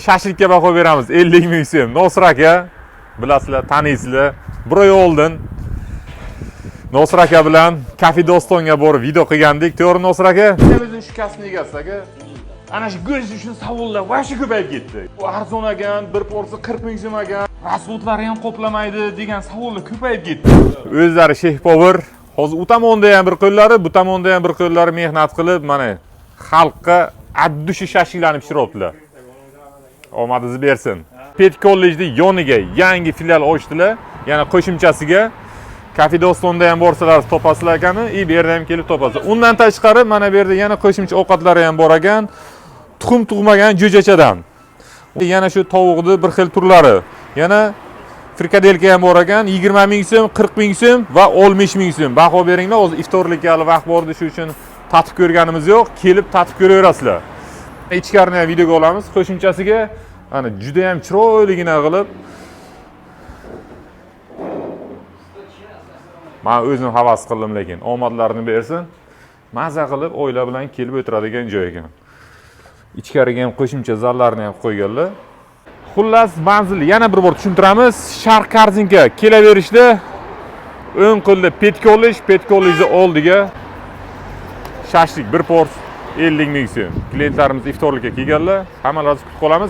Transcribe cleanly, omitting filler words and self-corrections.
Shashlikka baho beramiz 50 ming so'm. Nosir aka, bilasizlar, taniysizlar. Bir oy oldin Nosir aka bilan Kafe Dostonga borib video qilgandik. To'g'ri Nosir aka? Bizning shu kasbni egasi aka. Ana shu go'sht uchun savollar vaqti ko'payib ketdi. Bu arzon ekan, bir porsiya 40 ming so'm ekan. Rasxodlari ham qoplamaydi degan savollar ko'payib ketdi. O'zlari Chef Power, hozir u tomonda ham bir qo'llari, bu tomonda ham bir qo'llari mehnat qilib, mana xalqqa addushi shashliklarni pishiryaptilar. Omadingiz bersin. Pet kollejda yoniga yangi filial ochdilar. Yana qo'shimchasiga Kafe Dostonda ham borsalar topasizlar ekani, bu yerda ham kelib topasizlar. Undan tashqari mana bu yerda yana qo'shimcha ovqatlari ham bor ekan. Tuxum tug'magan jo'jachadan. Yana shu tovuqni bir xil turlari. Yana frikadelka ham bor ekan, 20 ming so'm, 40 ming so'm va 60 ming so'm. Baho beringlar, hozir iftorlikka hali vaqt bordi, shu uchun tatib ko'rganimiz yo'q. Kelib tatib ko'raverasizlar. Ichkarini ham videoga olamiz. Qo'shimchasiga ana juda ham chiroyligina qilib men o'zim havas qildim, lekin omadlarini bersin. Maza qilib oila bilan kelib o'tiradigan joy ekan. Ichkariga ham qo'shimcha zallarni ham qo'yganlar. Xullas, manzilni yana bir bor tushuntiramiz. Sharq Karzinga kelaverishda o'ng qo'lda Pet kollejni oldiga shashlik bir pors 50 ming so'm. Klientlarimiz iftorlikka kelganlar. Hammalaringizni kutib qolamiz.